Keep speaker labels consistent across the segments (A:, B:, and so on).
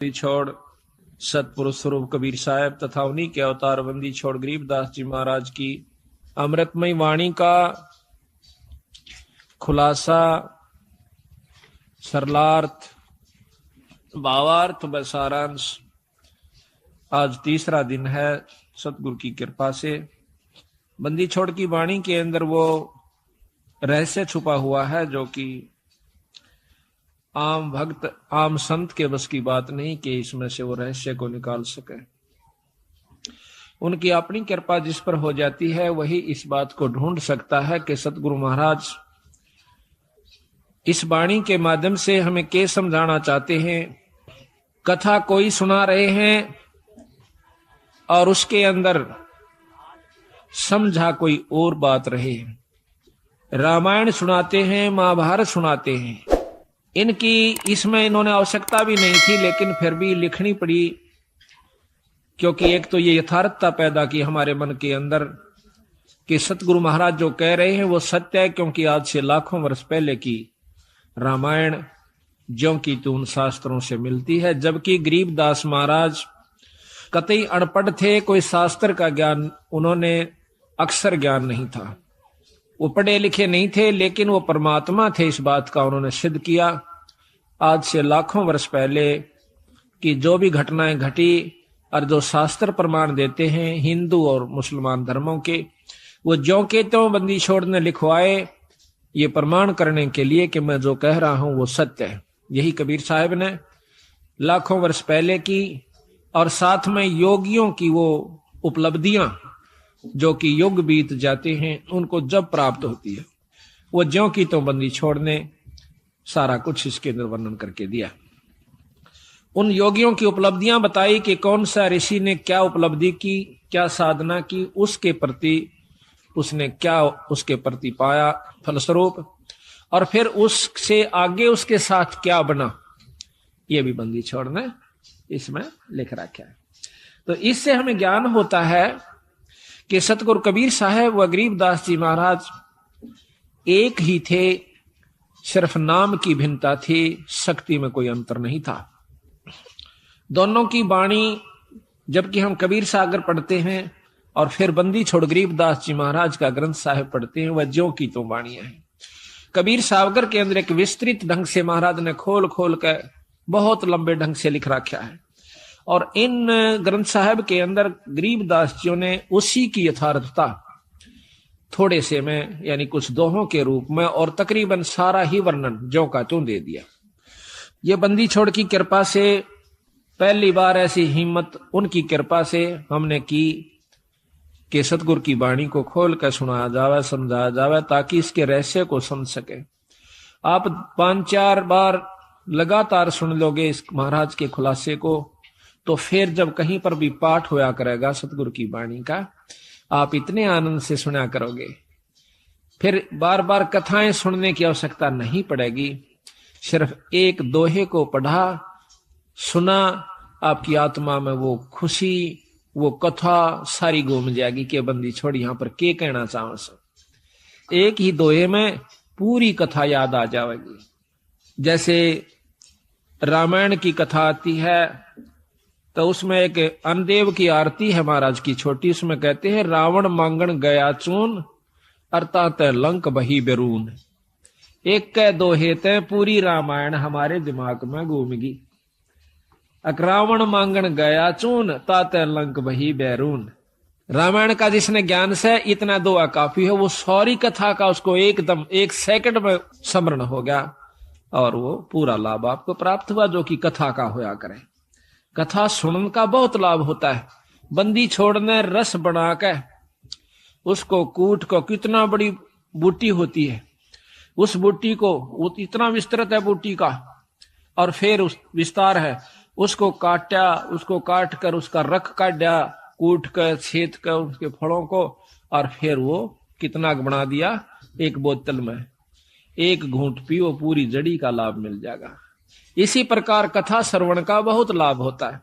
A: छोड़ सतपुरुष स्वरूप कबीर साहब तथा उन्हीं के अवतार बंदी छोड़ गरीबदास जी महाराज की अमृतमय वाणी का खुलासा, सरलार्थ, भावार्थ व सारांश आज तीसरा दिन है सतगुरु की कृपा से। बंदी छोड़ की वाणी के अंदर वो रहस्य छुपा हुआ है जो कि आम भक्त आम संत के बस की बात नहीं कि इसमें से वो रहस्य को निकाल सके। उनकी अपनी कृपा जिस पर हो जाती है वही इस बात को ढूंढ सकता है कि सतगुरु महाराज इस वाणी के माध्यम से हमें क्या समझाना चाहते हैं। कथा कोई सुना रहे हैं और उसके अंदर समझा कोई और बात रहे। रामायण सुनाते हैं, महाभारत सुनाते हैं, इनकी इसमें इन्होंने आवश्यकता भी नहीं थी, लेकिन फिर भी लिखनी पड़ी क्योंकि एक तो ये यथार्थता पैदा की हमारे मन के अंदर कि सतगुरु महाराज जो कह रहे हैं वो सत्य है। क्योंकि आज से लाखों वर्ष पहले की रामायण ज्यों की त्यों उन शास्त्रों से मिलती है, जबकि गरीबदास महाराज कतई अनपढ़ थे, कोई शास्त्र का ज्ञान उन्होंने अक्षर ज्ञान नहीं था, वो पढ़े लिखे नहीं थे, लेकिन वो परमात्मा थे इस बात का उन्होंने सिद्ध किया। आज से लाखों वर्ष पहले की जो भी घटनाएं घटी और जो शास्त्र प्रमाण देते हैं हिंदू और मुसलमान धर्मों के, वो ज्यों के त्यों बंदी छोड़ ने लिखवाए, ये प्रमाण करने के लिए कि मैं जो कह रहा हूं वो सत्य है। यही कबीर साहब ने लाखों वर्ष पहले की और साथ में योगियों की वो उपलब्धियां जो कि युग बीत जाते हैं उनको जब प्राप्त होती है, वो ज्यों की तो बंदी छोड़ने सारा कुछ इसके अंदर वर्णन करके दिया। उन योगियों की उपलब्धियां बताई कि कौन सा ऋषि ने क्या उपलब्धि की, क्या साधना की, उसके प्रति उसने क्या उसके प्रति पाया फलस्वरूप, और फिर उससे आगे उसके साथ क्या बना, ये भी बंदी छोड़ने इसमें लिख रखा है। तो इससे हमें ज्ञान होता है कि सतगुरु कबीर साहब व गरीबदास जी महाराज एक ही थे, सिर्फ नाम की भिन्नता थी, शक्ति में कोई अंतर नहीं था। दोनों की वाणी, जबकि हम कबीर सागर पढ़ते हैं और फिर बंदी छोड़ गरीबदास जी महाराज का ग्रंथ साहिब पढ़ते हैं, वह ज्यों की तो वाणियां हैं। कबीर सागर के अंदर एक विस्तृत ढंग से महाराज ने खोल खोल कर बहुत लंबे ढंग से लिख रखा है, और इन ग्रंथ साहब के अंदर गरीबदास जी ने उसी की यथार्थता थोड़े से में यानी कुछ दोहों के रूप में और तकरीबन सारा ही वर्णन ज्यों का त्यों दे दिया। ये बंदी छोड़ की कृपा से पहली बार ऐसी हिम्मत उनकी कृपा से हमने की कि सतगुरु की वाणी को खोल कर सुनाया जावे, समझाया जावे, ताकि इसके रहस्य को समझ सके। आप 5-4 बार लगातार सुन लोगे इस महाराज के खुलासे को, तो फिर जब कहीं पर भी पाठ होया करेगा सतगुरु की वाणी का, आप इतने आनंद से सुना करोगे, फिर बार बार कथाएं सुनने की आवश्यकता नहीं पड़ेगी। सिर्फ एक दोहे को पढ़ा सुना, आपकी आत्मा में वो खुशी, वो कथा सारी घूम जाएगी कि बंदी छोड़ यहां पर क्या कहना चाहो सब। एक ही दोहे में पूरी कथा याद आ जाएगी। जैसे रामायण की कथा आती है तो उसमें एक अनदेव की आरती है महाराज की छोटी, उसमें कहते हैं रावण मांगण गया चून अर्थात लंक बही बेरून। एक कह दो हेते पूरी रामायण हमारे दिमाग में घूमगी। रावण मांगण गया चून ताते लंक बही बैरून। रामायण का जिसने ज्ञान से इतना दुआ काफी है, वो सारी कथा का उसको एकदम 1 सेकंड में स्मरण हो गया और वो पूरा लाभ आपको प्राप्त हुआ जो कि कथा का होया करे। कथा सुनने का बहुत लाभ होता है। बंदी छोड़ने रस बना के उसको कूट को, कितना बड़ी बूटी होती है, उस बूटी को वो इतना विस्तृत है बूटी का, और फिर उस विस्तार है, उसको काटा, उसको काट कर उसका रख काटा, कूट कर छेद कर उसके फलों को, और फिर वो कितना बना दिया, एक बोतल में 1 घूंट पियो, पूरी जड़ी का लाभ मिल जाएगा। इसी प्रकार कथा श्रवण का बहुत लाभ होता है।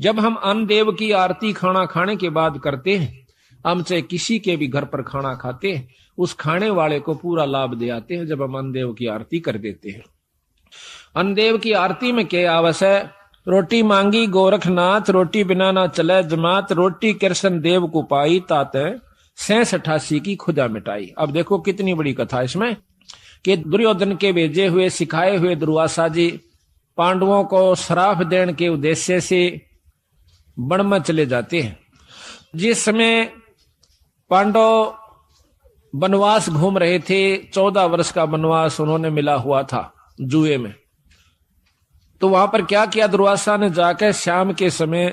A: जब हम अन्नदेव की आरती खाना खाने के बाद करते हैं, हम चाहे किसी के भी घर पर खाना खाते हैं, उस खाने वाले को पूरा लाभ दे आते हैं जब हम अन्नदेव की आरती कर देते हैं। अन्नदेव की आरती में क्या आवश्यक है रोटी मांगी गोरखनाथ, रोटी बिना ना चले जमात, रोटी कृष्ण देव को पाई, तात 87 की खुदा मिटाई। अब देखो कितनी बड़ी कथा इसमें, कि दुर्योधन के भेजे हुए सिखाए हुए दुर्वासा जी पांडवों को श्राप देने के उद्देश्य से वन में चले जाते हैं। जिस समय पांडव वनवास घूम रहे थे, 14 वर्ष का वनवास उन्होंने मिला हुआ था जुए में, तो वहां पर क्या किया दुर्वासा ने, जाकर शाम के समय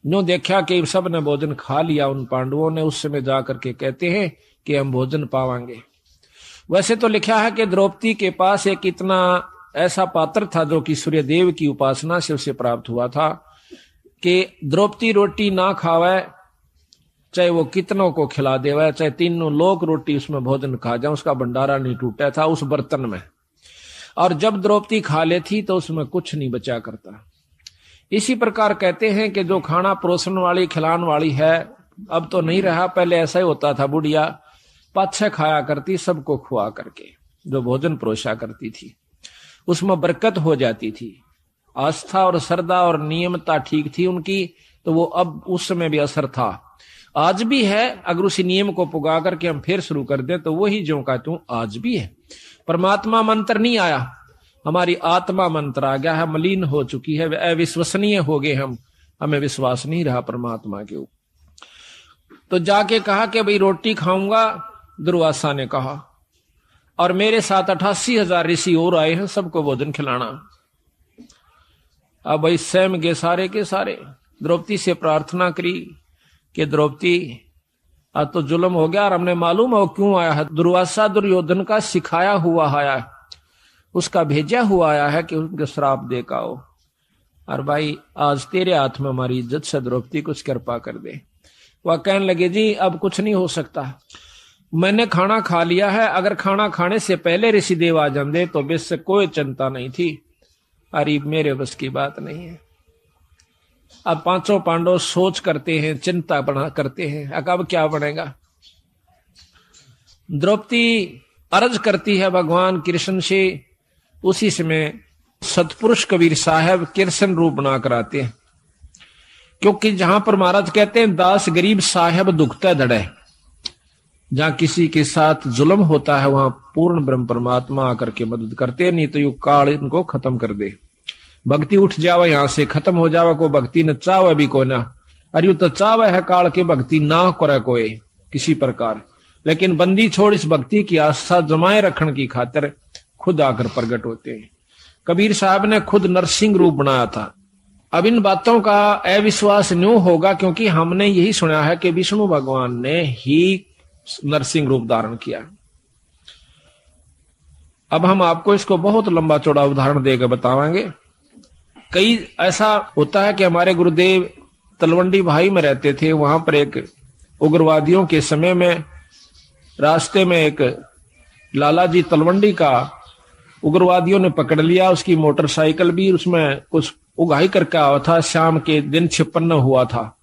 A: यूं देखा कि सब ने भोजन खा लिया उन पांडवों ने, उस समय जाकर के कहते हैं कि हम भोजन पावांगे। वैसे तो लिखा है कि द्रौपदी के पास एक इतना ऐसा पात्र था जो कि सूर्यदेव की उपासना से उसे प्राप्त हुआ था, कि द्रौपदी रोटी ना खावे, चाहे वो कितनों को खिला देवे, चाहे तीनों लोग रोटी उसमें भोजन खा जाए, उसका भंडारा नहीं टूटा था उस बर्तन में। और जब द्रौपदी खा लेती तो उसमें कुछ नहीं बचा करता। इसी प्रकार कहते हैं कि जो खाना परोसन वाली खिलाने वाली है, अब तो नहीं रहा, पहले ऐसा ही होता था, बुढ़िया पाछे खाया करती सबको खुआ करके, जो भोजन परोसा करती थी उसमें बरकत हो जाती थी। आस्था और श्रद्धा और नियमता ठीक थी उनकी, तो वो अब उस समय भी असर था, आज भी है। अगर उसी नियम को पुगा करके हम फिर शुरू कर दें तो वही जो का तू आज भी है। परमात्मा मंत्र नहीं आया, हमारी आत्मा मंत्र आ गया है, मलिन हो चुकी है, अविश्वसनीय हो गए हम, हमें विश्वास नहीं रहा परमात्मा के ऊपर। तो जाके कहा कि भाई रोटी खाऊंगा, दुर्वासा ने कहा, और मेरे साथ 88,000 ऋषि और आए हैं, सबको भोजन खिलाना। अब भाई स्वयं के सारे द्रौपदी से प्रार्थना करी कि द्रौपदी आज तो जुल्म हो गया और हमने मालूम हो क्यों आया है। दुर्वासा दुर्योधन का सिखाया हुआ आया है, उसका भेजा हुआ आया है कि उनके श्राप दे का हो, और भाई आज तेरे हाथ में हमारी इज्जत से द्रौपदी कुछ कृपा कर दे। वह कहने लगे जी अब कुछ नहीं हो सकता, मैंने खाना खा लिया है, अगर खाना खाने से पहले ऋषिदेव आ जाते तो बेशक कोई चिंता नहीं थी, अरे मेरे बस की बात नहीं है। अब पांचों पांडव सोच करते हैं, चिंता बना करते हैं, अब क्या बनेगा। द्रौपदी अर्ज करती है भगवान कृष्ण से। उसी समय सतपुरुष कबीर साहब कृष्ण रूप बना कर आते हैं, क्योंकि जहां पर महाराज कहते हैं दास गरीब साहब दुखता धड़े, जहां किसी के साथ जुल्म होता है वहां पूर्ण ब्रह्म परमात्मा आकर के मदद करते, नहीं तो यू काल इनको खत्म कर दे। भक्ति उठ जावे, यहां से खत्म हो जावे, को भक्ति न चावे भी को ना, अरे यू तो चावे है काल के भक्ति ना करे कोई किसी प्रकार, लेकिन बंदी छोड़ इस भक्ति की आस्था जमाए रखने की खातिर खुद आकर प्रकट होते हैं। कबीर साहब ने खुद नरसिंह रूप बनाया था। अब इन बातों का अविश्वास न्यों होगा क्योंकि हमने यही सुना है कि विष्णु भगवान ने ही नरसिंह रूप धारण किया। अब हम आपको इसको बहुत लंबा चौड़ा उदाहरण देकर बतावांगे। कई ऐसा होता है कि हमारे गुरुदेव तलवंडी भाई में रहते थे, वहां पर एक उग्रवादियों के समय में रास्ते में एक लाला जी तलवंडी का उग्रवादियों ने पकड़ लिया, उसकी मोटरसाइकिल भी उसमें कुछ उगाही करके आया था। शाम के दिन 56 हुआ था,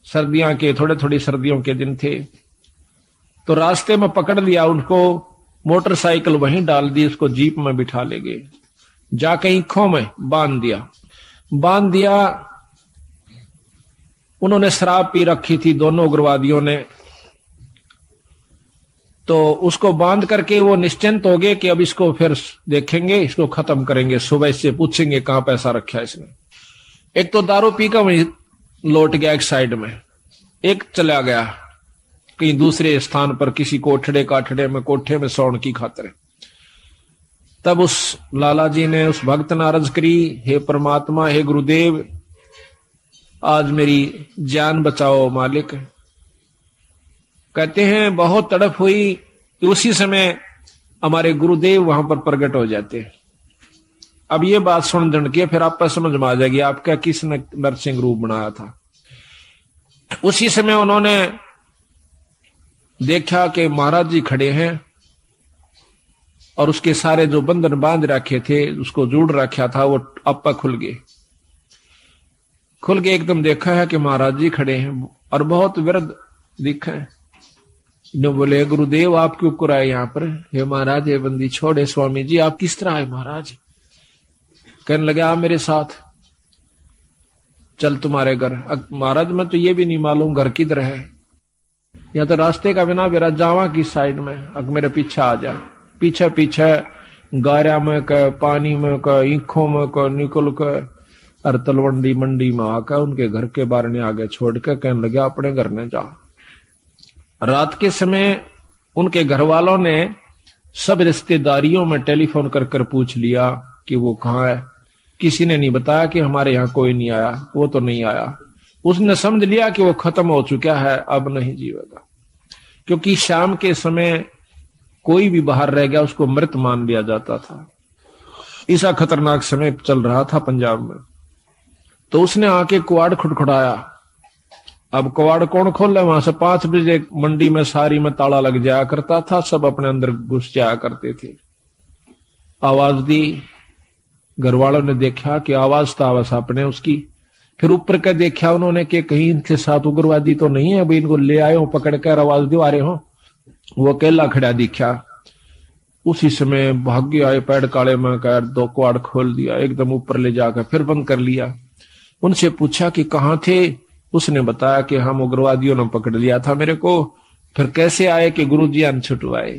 A: सर्दियों के थोड़ी सर्दियों के दिन थे, तो रास्ते में पकड़ लिया उनको, मोटरसाइकिल वहीं डाल दी, उसको जीप में बिठा ले गए, जाके ईखों में बांध दिया। उन्होंने शराब पी रखी थी दोनों उग्रवादियों ने, तो उसको बांध करके वो निश्चिंत हो गए कि अब इसको फिर देखेंगे, इसको खत्म करेंगे, सुबह से पूछेंगे कहां पैसा रखा है इसने। एक तो दारू पी कर वहीं लौट गया एक साइड में, एक चला गया कहीं दूसरे स्थान पर किसी कोठड़े काठड़े में, कोठे में सोने की खातिर। तब उस लाला जी ने उस भक्त ने अर्ज करी, हे परमात्मा, हे गुरुदेव, आज मेरी जान बचाओ मालिक। कहते हैं बहुत तड़प हुई कि उसी समय हमारे गुरुदेव वहां पर प्रकट हो जाते हैं। अब ये बात सुन दंड के फिर आपको समझ में आ जाएगी आपका किसने नरसिंह रूप बनाया था। उसी समय उन्होंने देखा कि महाराज जी खड़े हैं और उसके सारे जो बंधन बांध रखे थे, उसको जोड़ रखा था, वो आपा खुल गए। एकदम देखा है कि महाराज जी खड़े हैं और बहुत विरध दिखा है। बोले गुरुदेव आप क्यों कर आए यहाँ पर? हे महाराज, ये बंदी छोड़े। स्वामी जी आप किस तरह आए महाराज? कहने लगे आ मेरे साथ, चल तुम्हारे घर। महाराज मैं तो ये भी नहीं मालूम घर किधर है, या तो रास्ते का बिना मेरा जावा की साइड में, अग मेरे पीछे आ जा। पीछे पीछे गारा में का, पानी में का, ईखों में का निकल कर और तलवंडी मंडी में आकर उनके घर के बाहर ने आगे छोड़ के कहने लगे अपने घर में जा। रात के समय उनके घर वालों ने सब रिश्तेदारियों में टेलीफोन कर कर पूछ लिया कि वो कहाँ है। किसी ने नहीं बताया कि हमारे यहाँ कोई नहीं आया, वो तो नहीं आया। उसने समझ लिया कि वो खत्म हो चुका है, अब नहीं जीवेगा, क्योंकि शाम के समय कोई भी बाहर रह गया उसको मृत मान लिया जाता था। ऐसा खतरनाक समय चल रहा था पंजाब में। तो उसने आके कुआड़ खुटखुटाया। अब कुआड़ कौन खोले, वहां से 5 बजे मंडी में सारी में ताला लग जाया करता था, सब अपने अंदर घुस जाया करते थे। आवाज दी, घर वालों ने देखा कि आवाज तो आवाज अपने उसकी। फिर ऊपर का देखा उन्होंने कि कहीं इनके साथ उग्रवादी तो नहीं है, अभी इनको ले आए हो पकड़ कर, आवाज दो आ रहे हो। वो अकेला खड़ा दिखा। उसी समय भाग्य आए पैड काले में कर 2 कुआड़ खोल दिया, एकदम ऊपर ले जाकर फिर बंद कर लिया। उनसे पूछा कि कहाँ थे, उसने बताया कि हम उग्रवादियों ने पकड़ लिया था मेरे को। फिर कैसे आए कि गुरुजी अन छुटवाए।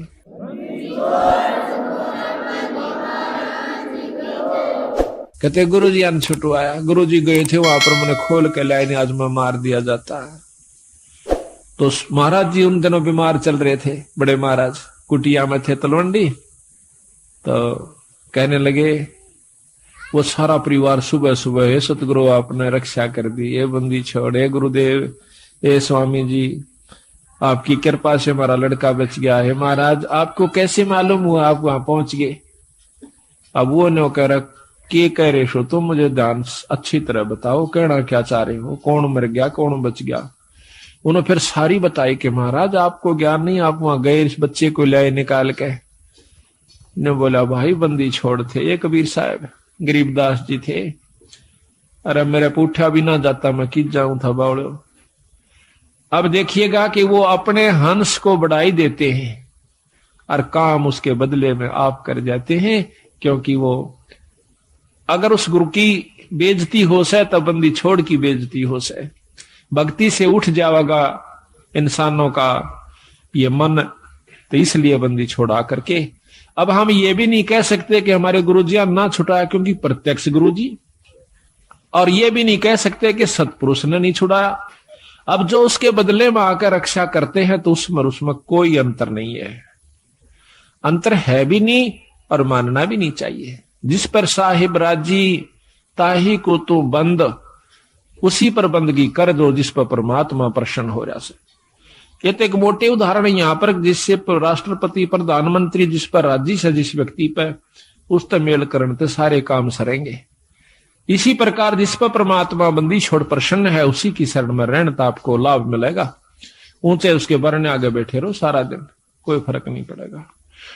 A: कहते गुरुजी अन छुटवाया। गुरुजी गए थे वहां पर, मैंने खोल के लाइन आज में मार दिया जाता है। तो महाराज जी उन दिनों बीमार चल रहे थे, बड़े महाराज कुटिया में थे तलवंडी। तो कहने लगे वो सारा परिवार सुबह सुबह, हे सतगुरु आपने रक्षा कर दी, ये बंदी छोड़, हे गुरुदेव, हे स्वामी जी आपकी कृपा से हमारा लड़का बच गया है। महाराज आपको कैसे मालूम हुआ आप वहां पहुंच गए? अब वो ने कह रहा के कह रहे हो तुम, मुझे ध्यान अच्छी तरह बताओ, कहना क्या चाह रहे हो, कौन मर गया कौन बच गया। उन्होंने फिर सारी बताई कि महाराज आपको ज्ञान नहीं, आप वहां गए इस बच्चे को लाए निकाल के। ने बोला भाई बंदी छोड़ थे ये कबीर साहब, गरीबदास जी थे। अरे मेरा पूठा भी ना जाता, मैं किस जाऊं था बावड़ो। अब देखिएगा कि वो अपने हंस को बढ़ाई देते हैं और काम उसके बदले में आप कर जाते हैं, क्योंकि वो अगर उस गुरु की बेइज्जती हो से तब बंदी छोड़ की बेइज्जती हो से, भक्ति से उठ जाएगा इंसानों का ये मन। तो इसलिए बंदी छोड़ा करके अब हम ये भी नहीं कह सकते कि हमारे गुरुजी ना छुड़ाया, क्योंकि प्रत्यक्ष गुरुजी, और ये भी नहीं कह सकते कि सतपुरुष ने नहीं छुड़ाया। अब जो उसके बदले में आकर रक्षा करते हैं तो उसमें कोई अंतर नहीं है, अंतर है भी नहीं और मानना भी नहीं चाहिए। जिस पर साहिब राजी ताही को तू बंद, उसी पर बंदगी कर दो जिस पर परमात्मा प्रसन्न हो रहा से। ये तो एक मोटे उदाहरण है यहाँ पर, जिससे राष्ट्रपति प्रधानमंत्री जिस पर राजी से जिस व्यक्ति पर, उस तक मेल करने तो सारे काम सरेंगे। इसी प्रकार जिस पर परमात्मा बंदी छोड़ प्रसन्न है उसी की शरण में रहने तो आपको लाभ मिलेगा। ऊंचे उसके बरने आगे बैठे रहो सारा दिन, कोई फर्क नहीं पड़ेगा।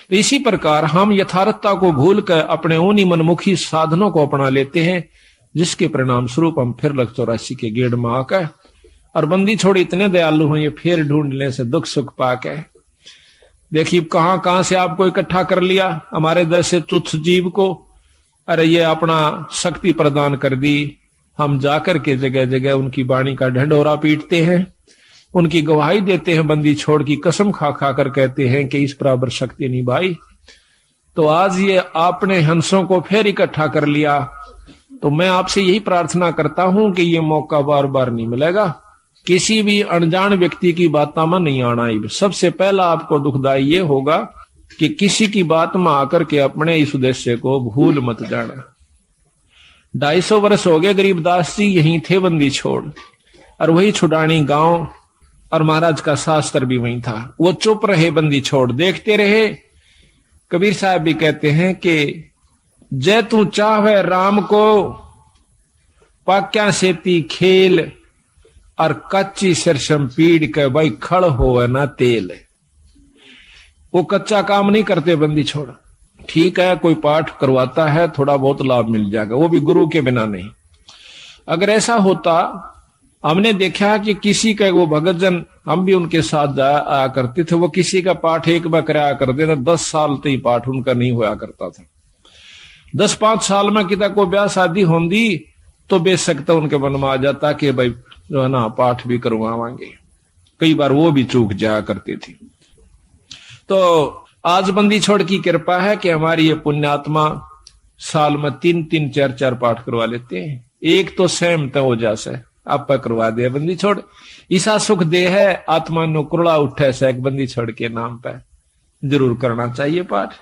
A: तो इसी प्रकार हम यथार्थता को भूल कर अपने उन्हीं मनमुखी साधनों को अपना लेते हैं, जिसके परिणाम स्वरूप हम फिर 84 के गेड़ में आकर और बंदी छोड़ी इतने दयालु हैं ये फिर ढूंढने से दुख सुख पाके। देखिए कहां कहां से आपको इकट्ठा कर लिया, हमारे जैसे तुच्छ जीव को। अरे ये अपना शक्ति प्रदान कर दी, हम जाकर के जगह जगह उनकी वाणी का ढंढोरा पीटते हैं, उनकी गवाही देते हैं, बंदी छोड़ की कसम खा खा कर कहते हैं कि इस बराबर शक्ति नहीं भाई। तो आज ये आपने हंसों को फिर इकट्ठा कर लिया, तो मैं आपसे यही प्रार्थना करता हूं कि ये मौका बार बार नहीं मिलेगा। किसी भी अनजान व्यक्ति की बातों में नहीं आना। सबसे पहला आपको दुखदाई ये होगा कि किसी की बात में आकर के अपने इस उद्देश्य को भूल मत जाना। 250 वर्ष हो गए गरीबदास जी यहीं थे बंदी छोड़, और वही छुड़ानी गांव, और महाराज का शास्त्र भी वहीं था। वो चुप रहे बंदी छोड़, देखते रहे। कबीर साहब भी कहते हैं कि जय तू चाहे राम को पाक्या सेती खेल, और कच्ची सरसम पीड़ के भाई खड़ हो ना तेल। वो कच्चा काम नहीं करते बंदी छोड़। ठीक है कोई पाठ करवाता है, थोड़ा बहुत लाभ मिल जाएगा, वो भी गुरु के बिना नहीं। अगर ऐसा होता, हमने देखा कि किसी का वो भगतजन, हम भी उनके साथ आया करते थे, वो किसी का पाठ एक बार कराया करते थे, 10 साल तक पाठ उनका नहीं होया करता था। 10-5 साल में किता को ब्याह शादी होंगी तो बेशक तो उनके मन में आ जाता कि भाई जो है ना पाठ भी करवावांगे। कई बार वो भी चूक जाया करती थी। तो आज बंदी छोड़ की कृपा है कि हमारी ये पुण्यात्मा साल में 3-3 4-4 पाठ करवा लेते हैं। एक तो सहमत हो जासे आप करवा दे बंदी छोड़, ईसा सुख दे है आत्मा नो कुरड़ा उठे से एक बंदी छोड़ के नाम पे जरूर करना चाहिए पाठ।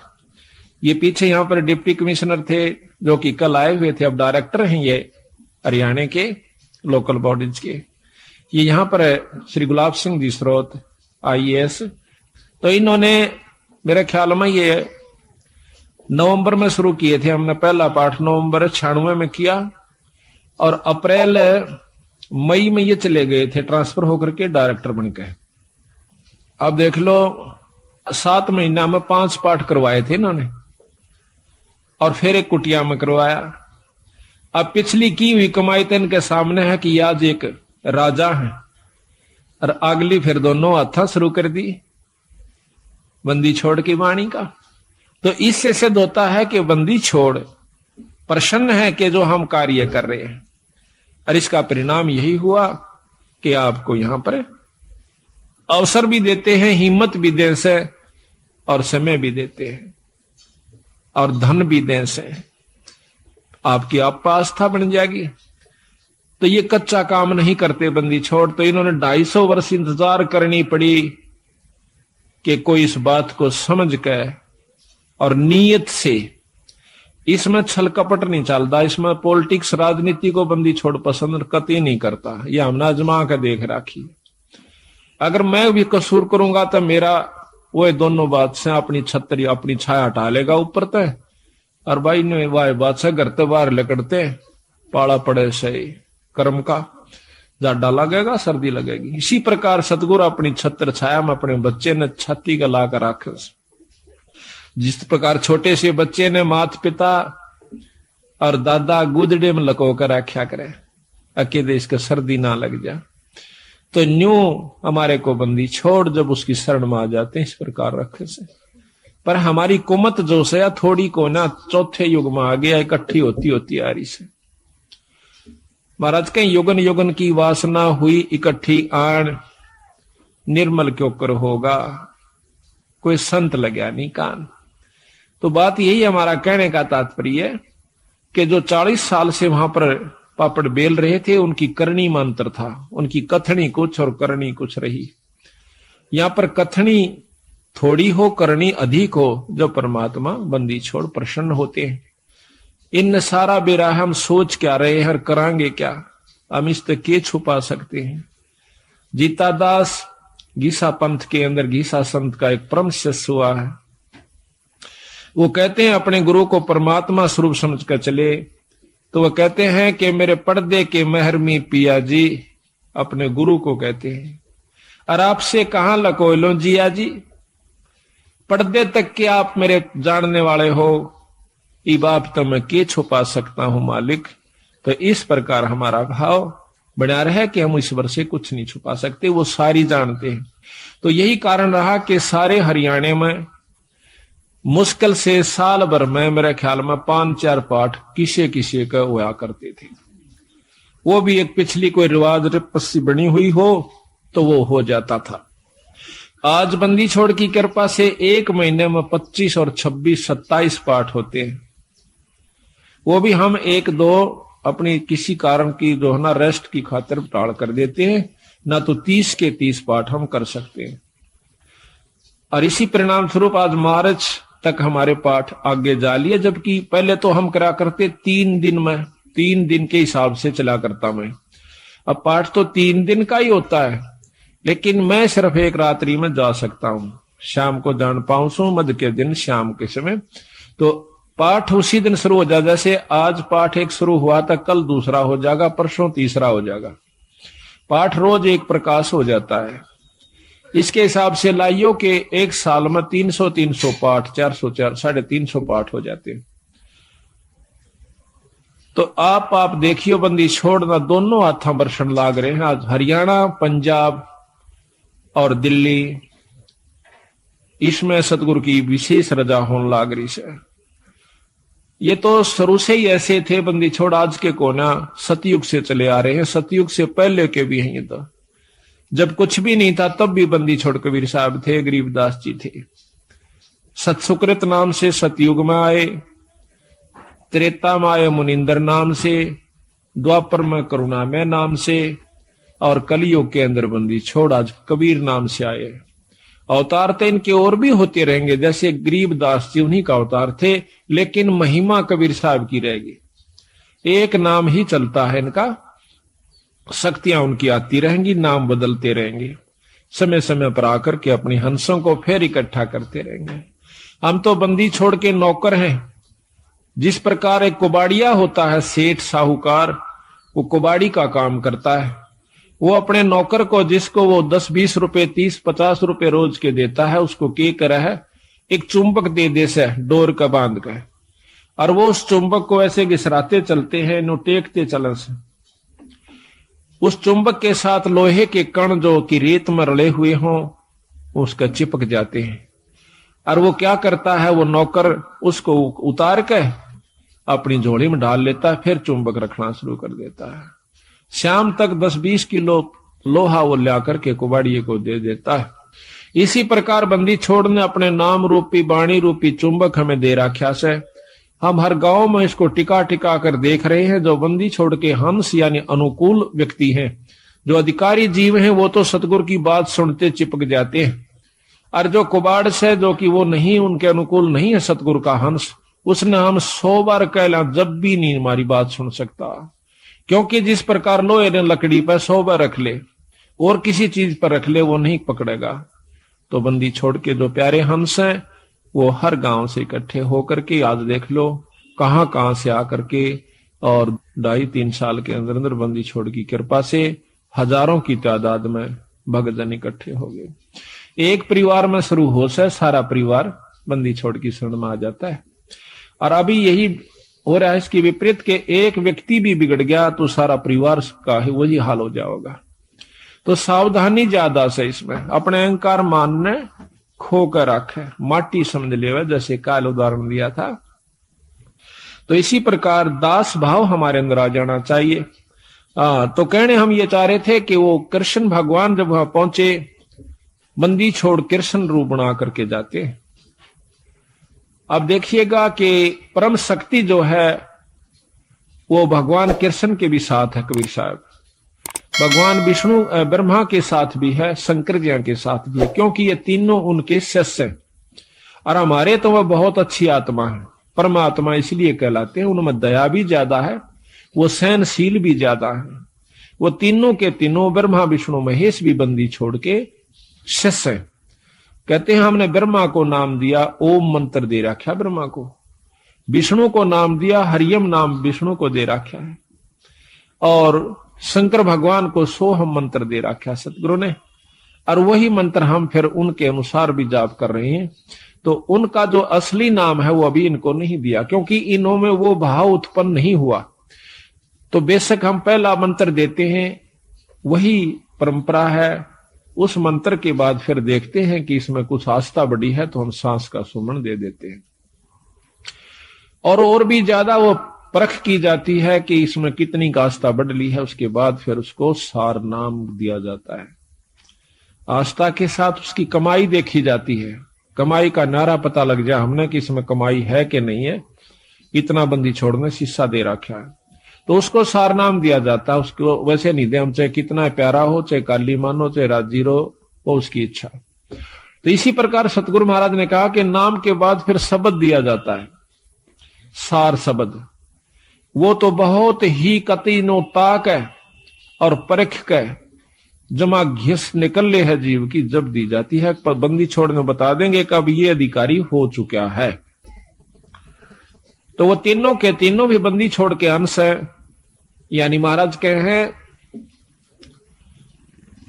A: ये पीछे यहाँ पर डिप्टी कमिश्नर थे जो कि कल आए हुए थे, अब डायरेक्टर हैं ये हरियाणा के लोकल बॉडीज के। ये यहाँ पर श्री गुलाब सिंह जी स्रोत IAS, तो इन्होंने मेरे ख्याल में ये नवंबर में शुरू किए थे। हमने पहला पाठ नवंबर 96 में किया और अप्रैल मई में ये चले गए थे ट्रांसफर होकर के डायरेक्टर बनकर। अब देख लो 7 महीना में 5 पाठ करवाए थे इन्होंने और फिर एक कुटिया में करवाया। अब पिछली की हुई कमाई तो इनके सामने है कि आज एक राजा है और अगली फिर दोनों हाथा शुरू कर दी बंदी छोड़ की वाणी का। तो इससे सिद्ध होता है कि बंदी छोड़ प्रसन्न है कि जो हम कार्य कर रहे हैं, और इसका परिणाम यही हुआ कि आपको यहां पर अवसर भी देते हैं, हिम्मत भी दें से और समय भी देते हैं और धन भी दें से आपकी आप आस्था बन जाएगी। तो ये कच्चा काम नहीं करते बंदी छोड़। तो इन्होंने 250 वर्ष इंतजार करनी पड़ी कि कोई इस बात को समझ के और नीयत से, इसमें छल कपट नहीं चलता, इसमें पॉलिटिक्स राजनीति को बंदी छोड़ पसंद कतई नहीं करता। यह हमने आजमा के देख राखी। अगर मैं भी कसूर करूंगा तो मेरा वो दोनों बात से अपनी छतरी अपनी छाया हटा लेगा ऊपर तय, और भाई ने वाह बात से घर तो बाहर लकड़ते पाला पड़े सही कर्म का जाडा लगेगा सर्दी लगेगी। इसी प्रकार सतगुरु अपनी छत्र छाया में अपने बच्चे ने छाती का ला कर रखे। जिस प्रकार छोटे से बच्चे ने माता पिता और दादा गुदड़े में लको कर रखा करे अकेले इसका सर्दी ना लग जा, तो न्यू हमारे को बंदी छोड़ जब उसकी शरण में आ जाते हैं इस प्रकार रखे से। पर हमारी कुमत जो से थोड़ी को ना चौथे युग में आ गया, इकट्ठी होती होती आ रही से। महाराज के युगन युगन की वासना हुई इकट्ठी आन, निर्मल क्यों कर होगा कोई संत लग्या नहीं कान। तो बात यही हमारा कहने का तात्पर्य है कि जो 40 साल से वहां पर पापड़ बेल रहे थे उनकी करनी मंत्र था, उनकी कथनी कुछ और करनी कुछ रही। यहां पर कथनी थोड़ी हो करनी अधिक हो, जो परमात्मा बंदी छोड़ प्रसन्न होते हैं। इन सारा बेरा हम सोच क्या रहे हैं और करांगे क्या, हम इस तक के छुपा सकते हैं। जीता दास गीसा पंथ के अंदर गीसा संत का एक परम शिष्य हुआ है। वो कहते हैं अपने गुरु को परमात्मा स्वरूप समझ कर चले। तो वो कहते हैं कि मेरे पर्दे के महरमी पिया जी, अपने गुरु को कहते हैं, और आपसे कहां लको लो जिया जी, पर्दे तक के आप मेरे जानने वाले हो, इब आप तो मैं के छुपा सकता हूं मालिक। तो इस प्रकार हमारा भाव बना रहे कि हम ईश्वर से कुछ नहीं छुपा सकते, वो सारी जानते हैं। तो यही कारण रहा कि सारे हरियाणा में मुश्किल से साल भर में मेरे ख्याल में 5-4 पाठ किसे किसे का हुआ करते थे। वो भी एक पिछली कोई रिवाज रिपस्सी बनी हुई हो तो वो हो जाता था। आज बंदी छोड़ की कृपा से एक महीने में 25 और 26, 27 पाठ होते हैं। वो भी हम 1-2 अपनी किसी कारण की जो है ना रेस्ट की खातिर टाल कर देते हैं, ना तो 30 के 30 पाठ हम कर सकते हैं। और इसी परिणाम स्वरूप आज मार्च तक हमारे पाठ आगे जा लिए, जबकि पहले तो हम करा करते 3 दिन में, 3 दिन के हिसाब से चला करता मैं। अब पाठ तो 3 दिन का ही होता है, लेकिन मैं सिर्फ एक रात्रि में जा सकता हूं। शाम को जान पाऊं सो मध्य के दिन शाम के समय, तो पाठ उसी दिन शुरू हो जाए। जैसे आज पाठ एक शुरू हुआ था, कल दूसरा हो जाएगा, परसों तीसरा हो जाएगा। पाठ रोज एक प्रकाश हो जाता है। इसके हिसाब से लाइयो के एक साल में 300 पाठ, 400 350 पाठ हो जाते हैं। तो आप देखियो बंदी छोड़ना दोनों हाथों बरसन लाग रहे हैं। आज हरियाणा, पंजाब और दिल्ली, इसमें सतगुरु की विशेष रजा होने लाग रही है। ये तो शुरू से ही ऐसे थे बंदी छोड़, आज के कोना सतयुग से चले आ रहे हैं, सतयुग से पहले के भी हैं। ये तो जब कुछ भी नहीं था तब भी बंदी छोड़ कबीर साहब थे, गरीबदास जी थे। सतसुकृत नाम से सतयुग में आए, त्रेता में आए मुनिंदर नाम से, द्वापर में करुणामय नाम से, और कलयुग के अंदर बंदी छोड़ आज कबीर नाम से आए। अवतार तो इनके और भी होते रहेंगे, जैसे गरीबदास जी उन्हीं का अवतार थे, लेकिन महिमा कबीर साहब की रहेगी। एक नाम ही चलता है इनका, शक्तियां उनकी आती रहेंगी, नाम बदलते रहेंगे, समय समय पर आकर के अपनी हंसों को फिर इकट्ठा करते रहेंगे। हम तो बंदी छोड़ के नौकर हैं। जिस प्रकार एक कुबाड़िया होता है, सेठ साहूकार, वो कुबाड़ी का काम करता है। वो अपने नौकर को, जिसको वो 10-20 रुपए 30-50 रुपए रोज के देता है, उसको के करे है एक चुंबक दे दे से डोर का बांध कर, और वो उस चुंबक को ऐसे घिसराते चलते हैं, नो टेकते चलन से। उस चुंबक के साथ लोहे के कण जो कि रेत में रले हुए हों उसका चिपक जाते हैं। और वो क्या करता है, वो नौकर उसको उतार के अपनी झोली में डाल लेता है, फिर चुंबक रखना शुरू कर देता है। शाम तक 10-20 किलो लोहा वो ला करके कुबाड़िए को दे देता है। इसी प्रकार बंदी छोड़ ने अपने नाम रूपी वाणी रूपी चुंबक हमें दे रखा से। हम हर गांव में इसको टिका टिका कर देख रहे हैं। जो बंदी छोड़ के हंस यानी अनुकूल व्यक्ति हैं, जो अधिकारी जीव हैं, वो तो सतगुरु की बात सुनते चिपक जाते हैं। और जो कुबाड़ से, जो कि वो नहीं, उनके अनुकूल नहीं है सतगुरु का हंस, उसने हम 100 बार कहला जब भी नहीं हमारी बात सुन सकता। क्योंकि जिस प्रकार लोहे ने लकड़ी पर 100 बार रख ले और किसी चीज पर रख ले, वो नहीं पकड़ेगा। तो बंदी छोड़ के जो प्यारे हंस हैं, वो हर गांव से इकट्ठे होकर के, आज देख लो कहां कहां से आकर के, और 2.5-3 साल के अंदर अंदर बंदी छोड़ की कृपा से हजारों की तादाद में भक्तजन इकट्ठे हो गए। एक परिवार में शुरू हो से सारा परिवार बंदी छोड़ की शरण में आ जाता है। और अभी यही हो रहा है, इसकी विपरीत के एक व्यक्ति भी बिगड़ गया तो सारा परिवार का ही वही हाल हो जाएगा। तो सावधानी ज्यादा से इसमें, अपने अहंकार मानने खो कर रखे, माटी समझ ले, जैसे काल उदाहरण दिया था। तो इसी प्रकार दास भाव हमारे अंदर आ जाना चाहिए। तो कहने हम ये चाह रहे थे कि वो कृष्ण भगवान जब वहां पहुंचे, बंदी छोड़ कृष्ण रूप बना करके जाते हैं। अब देखिएगा कि परम शक्ति जो है वो भगवान कृष्ण के भी साथ है कबीर साहब। भगवान विष्णु ब्रह्मा के साथ भी है, शंकर जी के साथ भी है, क्योंकि ये तीनों उनके शिष्य हैं। और हमारे तो वह बहुत अच्छी आत्मा है, परमात्मा इसलिए कहलाते हैं। उनमें दया भी ज्यादा है, वो सहनशील भी ज्यादा है। वो तीनों के तीनों ब्रह्मा विष्णु महेश भी बंदी छोड़ के शिष्य हैं। कहते हैं हमने ब्रह्मा को नाम दिया, ओम मंत्र दे रखा ब्रह्मा को। विष्णु को नाम दिया, हरियम नाम विष्णु को दे रखा है। और शंकर भगवान को सोहम मंत्र दे रखा सतगुरु ने। और वही मंत्र हम फिर उनके अनुसार भी जाप कर रहे हैं। तो उनका जो असली नाम है वो अभी इनको नहीं दिया, क्योंकि इन्हों में वो भाव उत्पन्न नहीं हुआ। तो बेशक हम पहला मंत्र देते हैं, वही परंपरा है। उस मंत्र के बाद फिर देखते हैं कि इसमें कुछ आस्था बढ़ी है तो हम सांस का सुमन दे देते हैं। और भी ज्यादा वो परख की जाती है कि इसमें कितनी आस्था बढ़ ली है। उसके बाद फिर उसको सार नाम दिया जाता है। आस्था के साथ उसकी कमाई देखी जाती है। कमाई का नारा पता लग जाए हमने कि इसमें कमाई है कि नहीं है, इतना बंदी छोड़ने शीशा दे रखा है, तो उसको सार नाम दिया जाता है। उसको वैसे नहीं दे हम, चाहे कितना प्यारा हो, चाहे काली मानो, चाहे राजीरो, वो उसकी इच्छा। तो इसी प्रकार सतगुरु महाराज ने कहा कि नाम के बाद फिर शब्द दिया जाता है, सार शब्द। वो तो बहुत ही कती नो ताक है और परख के जमा घिस निकल ले है जीव की, जब दी जाती है। पर बंदी छोड़ने बता देंगे कब ये अधिकारी हो चुका है। तो वो तीनों के तीनों भी बंदी छोड़ के अंश है। यानी महाराज कहे हैं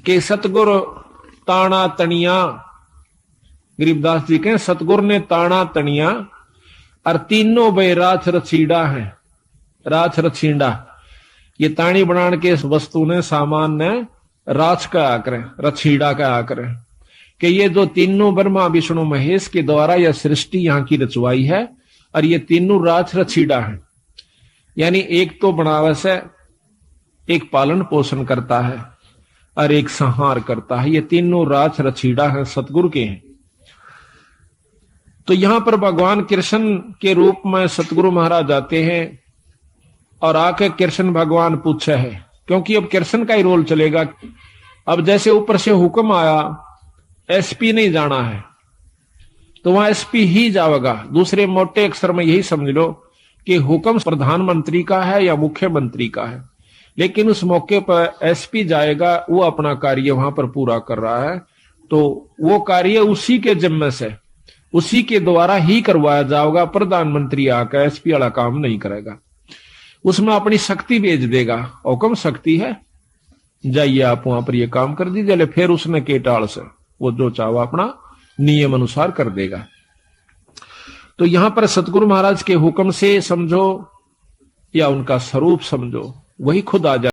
A: कि सतगुरु ताना तनिया, गरीबदास जी कहें सतगुरु ने ताना तनिया और तीनों बे राछ रछीड़ा है। राछ रछीड़ा ये ताणी बनाने के वस्तु ने, सामान ने राछ का आकर, रछीड़ा का आकर, कि ये जो तीनों ब्रह्मा विष्णु महेश के द्वारा यह सृष्टि यहाँ की रचवाई है, और ये तीनों राज रछीड़ा है, यानी एक तो बनावस है, एक पालन पोषण करता है और एक संहार करता है। ये तीनों राज रछीड़ा है, सतगुरु के हैं। तो यहां पर भगवान कृष्ण के रूप में सतगुरु महाराज आते हैं और आके कृष्ण भगवान पूछे है, क्योंकि अब कृष्ण का ही रोल चलेगा। अब जैसे ऊपर से हुक्म आया, एसपी नहीं जाना है तो वहां एसपी ही जाएगा। दूसरे मोटे अक्षर में यही समझ लो कि हुक्म प्रधानमंत्री का है या मुख्यमंत्री का है, लेकिन उस मौके पर एसपी जाएगा, वो अपना कार्य वहां पर पूरा कर रहा है। तो वो कार्य उसी के जिम्मे से, उसी के द्वारा ही करवाया जाएगा। प्रधानमंत्री आकर एसपी वाला काम नहीं करेगा, उसमें अपनी शक्ति भेज देगा। हुक्म शक्ति है, जाइए आप वहां पर ये काम कर दीजिए। फिर उसने केटाल से वो जो चाहा अपना नियम अनुसार कर देगा। तो यहां पर सतगुरु महाराज के हुक्म से समझो या उनका स्वरूप समझो, वही खुद आ जाए।